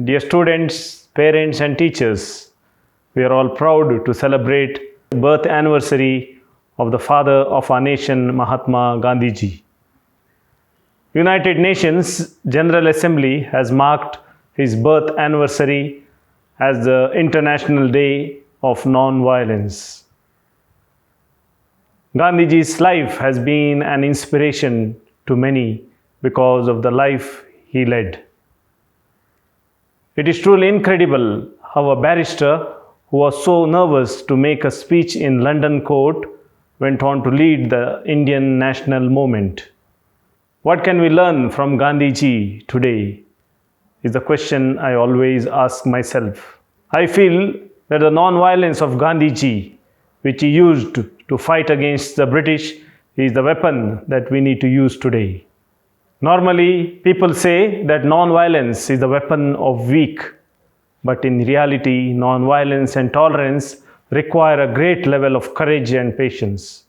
Dear students, parents and teachers, we are all proud to celebrate the birth anniversary of the father of our nation, Mahatma Gandhi ji. United Nations General Assembly has marked his birth anniversary as the International Day of Non-Violence. Gandhiji's life has been an inspiration to many because of the life he led. It is truly incredible how a barrister who was so nervous to make a speech in London court went on to lead the Indian national movement. What can we learn from Gandhiji today is the question I always ask myself. I feel that the non-violence of Gandhiji, which he used to fight against the British, is the weapon that we need to use today. Normally, people say that non-violence is the weapon of weak, but in reality, non-violence and tolerance require a great level of courage and patience.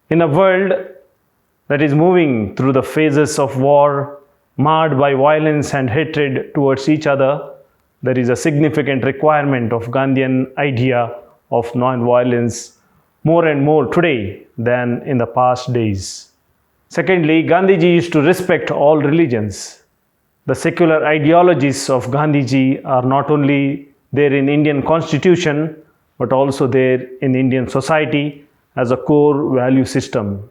In a world that is moving through the phases of war, marred by violence and hatred towards each other, there is a significant requirement of Gandhian idea of non-violence more and more today than in the past days. Secondly, Gandhiji used to respect all religions. The secular ideologies of Gandhiji are not only there in Indian constitution, but also there in Indian society as a core value system.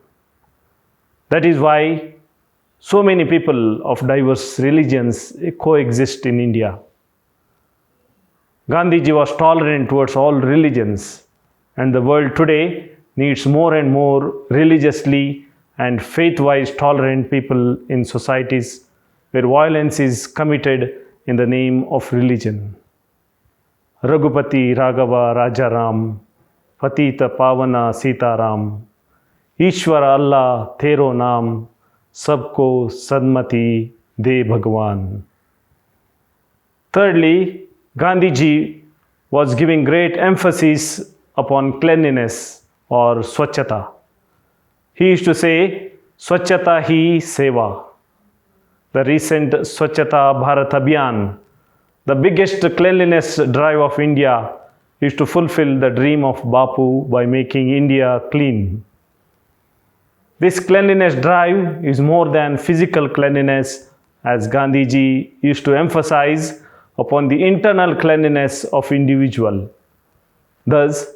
That is why so many people of diverse religions coexist in India. Gandhiji was tolerant towards all religions, and the world today needs more and more religiously and faith-wise tolerant people in societies where violence is committed in the name of religion. Raghupati Raghava Rajaram, Patita Pavana Sitaram, Ishwara Allah Tero Naam, Sabko Sadmati De Bhagwan. Thirdly, Gandhiji was giving great emphasis upon cleanliness or Swachhata. He used to say, Swachhata hi seva. The recent Swachhata Bharat Abhiyan, the biggest cleanliness drive of India, is to fulfill the dream of Bapu by making India clean. This cleanliness drive is more than physical cleanliness, as Gandhiji used to emphasize upon the internal cleanliness of individual. Thus,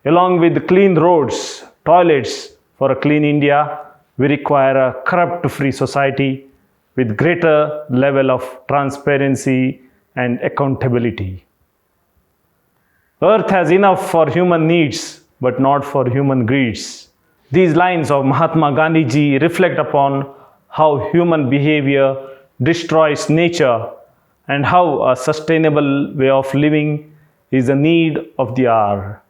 along with clean roads, toilets, for a clean India, we require a corrupt-free society with greater level of transparency and accountability. Earth has enough for human needs, but not for human greeds. These lines of Mahatma Gandhiji reflect upon how human behavior destroys nature and how a sustainable way of living is a need of the hour.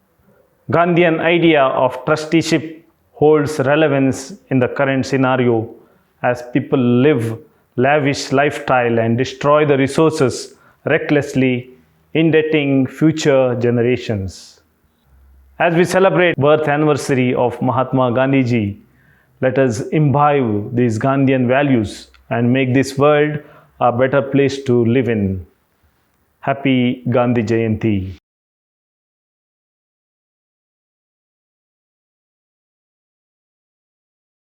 Gandhian idea of trusteeship holds relevance in the current scenario as people live lavish lifestyle and destroy the resources recklessly, indebting future generations. As we celebrate birth anniversary of Mahatma Gandhiji, let us imbibe these Gandhian values and make this world a better place to live in. Happy Gandhi Jayanthi.